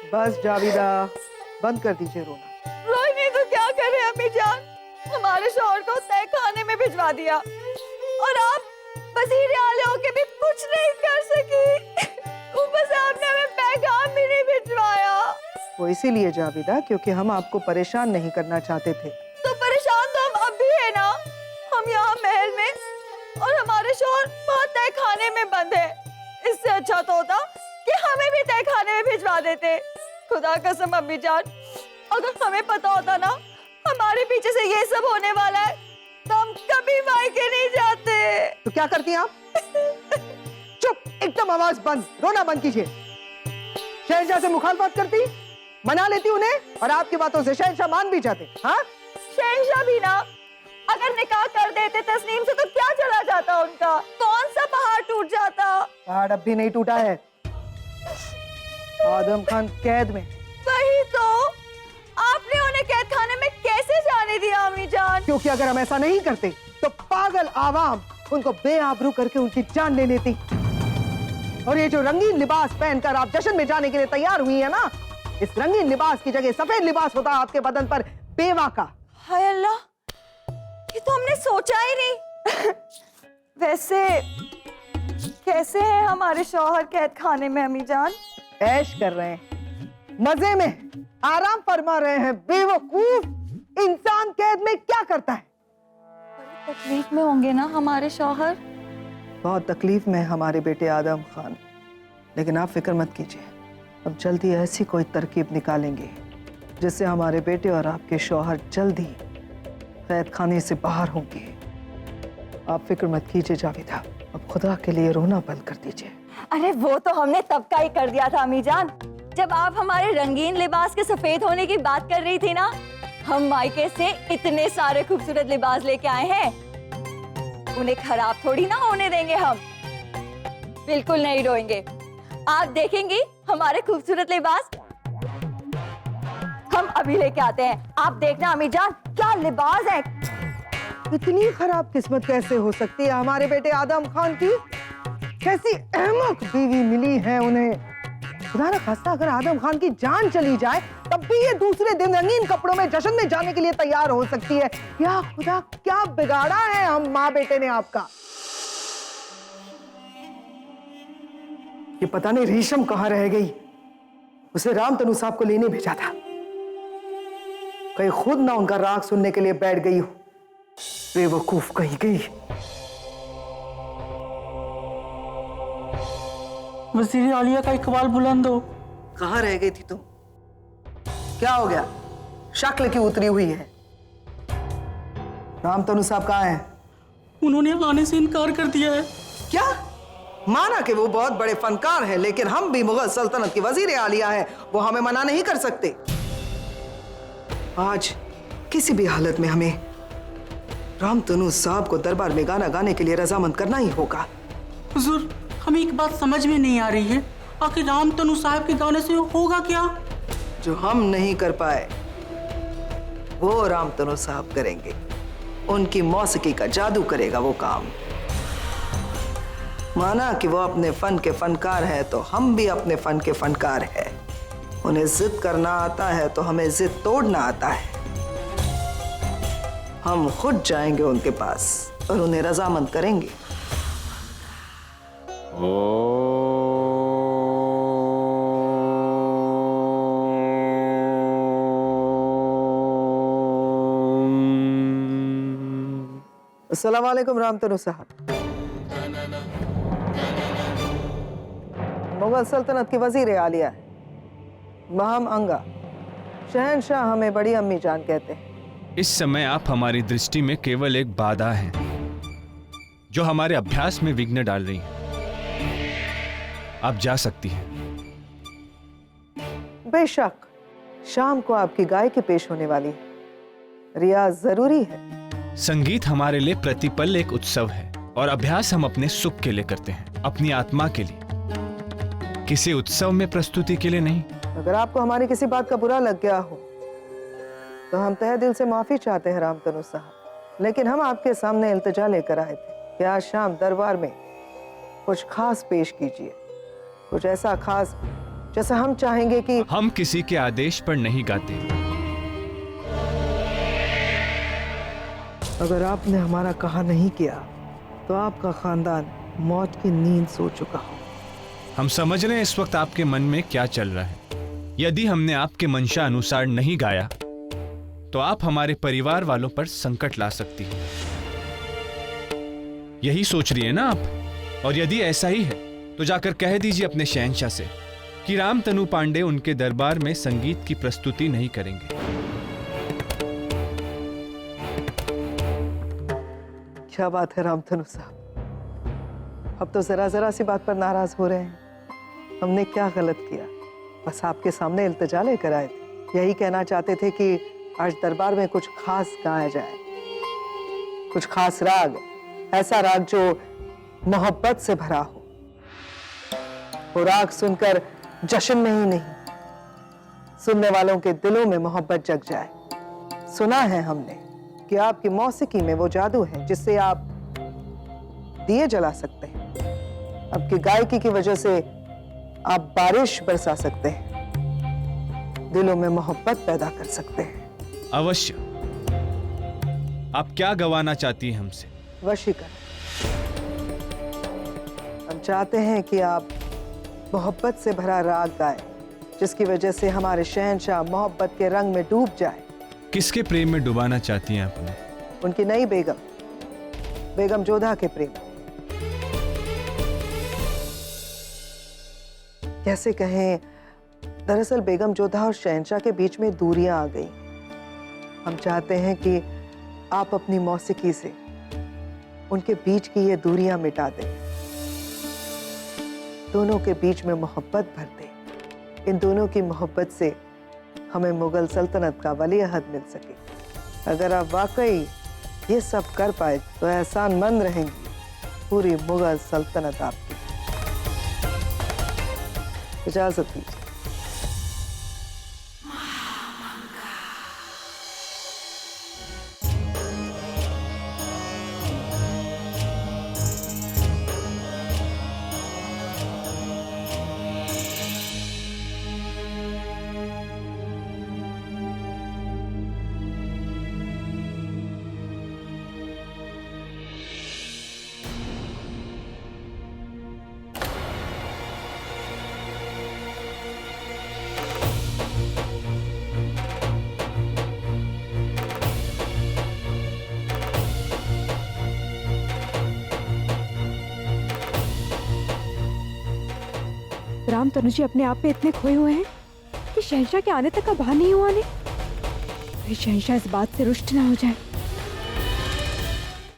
बस जाविदा, बंद कर दीजिए रोना। रोई नहीं तो क्या करे अम्मी जान, हमारे शौहर को तय खाने में भिजवा दिया और आप वजीर आले होके भी कुछ नहीं कर सकी। ऊपर से आपने हमें पैगाम भी नहीं भिजवाया। वो इसीलिए जाविदा क्योंकि हम आपको परेशान नहीं करना चाहते थे। तो परेशान तो हम अब भी है ना, हम यहाँ महल में और हमारे शौहर वहाँ तय खाने में बंद है। इससे अच्छा तो होता कि हमें भी तय खाने में भिजवा देते। खुदा कसम अम्मी जान, अगर हमें पता होता ना हमारे पीछे से ये सब होने वाला है तो हम कभी मायके नहीं जाते। तो क्या करती हैं आप? चुप, एकदम आवाज बंद, रोना बंद कीजिए। शहंशाह से मुखालफत करती, मना लेती उन्हें और आपकी बातों से शहंशाह मान भी जाते। हाँ, शहंशाह भी ना, अगर निकाह कर देते तस्नीम से तो क्या चला जाता उनका, कौन सा पहाड़ टूट जाता। पहाड़ अब भी नहीं टूटा है, आदम खान कैद में। वही तो, आपने उन्हें कैद खाने में कैसे जाने दिया अम्मी जान? क्योंकि अगर हम ऐसा नहीं करते तो पागल आवाम उनको बेआबरू करके उनकी जान ले लेती। और ये जो रंगीन लिबास पहनकर आप जश्न में जाने के लिए तैयार हुई है ना, इस रंगीन लिबास की जगह सफेद लिबास होता आपके बदन पर बेवा का। हाय अल्लाह, ये तो हमने सोचा ही नहीं। वैसे कैसे है हमारे शौहर कैद खाने में अम्मी जान? ऐश कर रहे हैं, मजे में आराम फरमा रहे हैं। बेवकूफ इंसान कैद में क्या करता है? बड़ी तकलीफ में होंगे ना हमारे शौहर? बहुत तकलीफ में है हमारे बेटे आदम खान, लेकिन आप फिक्र मत कीजिए, अब जल्दी ऐसी कोई तरकीब निकालेंगे जिससे हमारे बेटे और आपके शौहर जल्दी कैद खाने से बाहर होंगे। आप फिक्र मत कीजिए जाविदा, अब खुदा के लिए रोना बंद कर दीजिए। अरे वो तो हमने तब का ही कर दिया था अम्मी जान, जब आप हमारे रंगीन लिबास के सफेद होने की बात कर रही थी ना। हम मायके से इतने सारे खूबसूरत लिबास लेके आए हैं, उन्हें खराब थोड़ी ना होने देंगे हम। बिल्कुल नहीं रोएंगे, आप देखेंगी हमारे खूबसूरत लिबास हम अभी लेके आते हैं। आप देखना अम्मी जान, क्या लिबास है। इतनी खराब किस्मत कैसे हो सकती है हमारे बेटे आदम खान की? कैसी अहमक बीवी मिली है उन्हें। खुदा ना खास्ता अगर आदम खान की जान चली जाए तब भी ये दूसरे दिन रंगीन कपड़ों में जश्न में जाने के लिए तैयार हो सकती है। या खुदा, क्या बिगाड़ा है हम माँ बेटे ने आपका। ये पता नहीं रेशम कहाँ रह गई, उसे राम तनु साहब को लेने भेजा था, कहीं खुद ना उनका राग सुनने के लिए बैठ गई हो। बेवकूफ कहीं गई। वज़ीर आलिया का इकबाल बुलंद हो। कहाँ रह गई थी तुम? क्या हो गया? शक्ल क्यों उतरी हुई है? राम तनु साहब कहाँ हैं? उन्होंने आने से इनकार कर दिया है। क्या? माना कि वो बहुत बड़े फनकार हैं, लेकिन हम भी मुगल सल्तनत की वजीर आलिया हैं, वो हमें मना नहीं कर सकते। आज किसी भी हालत में हमें राम तनु साहब को दरबार में गाना गाने के लिए रजामंद करना ही होगा। हुजूर, हमें एक बात समझ में नहीं आ रही है, आखिर राम तनु साहब के गाने से होगा क्या? जो हम नहीं कर पाए वो राम तनु साहब करेंगे। उनकी मौसीकी का जादू करेगा वो काम। माना कि वो अपने फन के फनकार है, तो हम भी अपने फन के फनकार हैं। उन्हें जिद करना आता है तो हमें जिद तोड़ना आता है। हम खुद जाएंगे उनके पास और उन्हें रजामंद करेंगे। अस्सलाम वालेकुम राम तनु साहब। मुगल सल्तनत की वजीर आलिया है, महम अंगा। शहंशाह हमें बड़ी अम्मी जान कहते हैं। इस समय आप हमारी दृष्टि में केवल एक बाधा हैं, जो हमारे अभ्यास में विघ्न डाल रही हैं। आप जा सकती हैं। बेशक, शाम को आपकी गायकी पेश होने वाली है, रियाज जरूरी है। संगीत हमारे लिए प्रतिपल एक उत्सव है और अभ्यास हम अपने सुख के लिए करते हैं, अपनी आत्मा के लिए, किसी उत्सव में प्रस्तुति के लिए नहीं। अगर आपको हमारी किसी बात का बुरा लग गया हो तो हम तहे दिल से माफी चाहते हैं राम तनु साहब, लेकिन हम आपके सामने इल्तिजा लेकर आए थे कि आज शाम दरबार में कुछ खास पेश कीजिए, कुछ ऐसा खास जैसा हम चाहेंगे कि हम किसी के आदेश पर नहीं गाते। अगर आपने हमारा कहा नहीं किया तो आपका खानदान मौत की नींद सो चुका हो। हम समझ रहे हैं इस वक्त आपके मन में क्या चल रहा है। यदि हमने आपके मंशा अनुसार नहीं गाया तो आप हमारे परिवार वालों पर संकट ला सकती हैं। यही सोच रही है ना आप? और यदि ऐसा ही है तो जाकर कह दीजिए अपने शहंशाह से कि रामतनु पांडे उनके दरबार में संगीत की प्रस्तुति नहीं करेंगे। क्या बात है रामतनु साहब, अब तो जरा जरा सी बात पर नाराज हो रहे हैं। हमने क्या गलत किया? बस आपके सामने इल्तिजा लेकर आए थे। यही कहना चाहते थे कि आज दरबार में कुछ खास गाया जाए, कुछ खास राग, ऐसा राग जो मोहब्बत से भरा हो। वो राग सुनकर जश्न में ही नहीं, सुनने वालों के दिलों में मोहब्बत जग जाए। सुना है हमने कि आपकी मौसीकी में वो जादू है जिससे आप दिए जला सकते हैं। आपकी गायकी की वजह से आप बारिश बरसा सकते हैं, दिलों में मोहब्बत पैदा कर सकते हैं। अवश्य। आप क्या गवाना चाहती हैं हमसे? वशीकरण। हम चाहते हैं कि आप मोहब्बत से भरा राग गाएं, जिसकी वजह से हमारे शहंशाह मोहब्बत के रंग में डूब जाए। किसके प्रेम में डुबाना चाहती हैं आप उन्हें? उनकी नई बेगम, बेगम जोधा के प्रेम। कैसे कहें, दरअसल बेगम जोधा और शहंशाह के बीच में दूरियां आ गई। हम चाहते हैं कि आप अपनी मौसीकी से उनके बीच की ये दूरियां मिटा दें, दोनों के बीच में मोहब्बत भर दें। इन दोनों की मोहब्बत से हमें मुगल सल्तनत का वलीअहद मिल सके। अगर आप वाकई ये सब कर पाए तो एहसानमंद रहेंगी पूरी मुगल सल्तनत आपकी। इजाजत दीजिए। रामतनु जी अपने आप में इतने खोए हुए हैं कि शहंशाह के आने तक का भान नहीं हुआ। नहीं शहंशाह इस बात से रुष्ट ना हो जाए।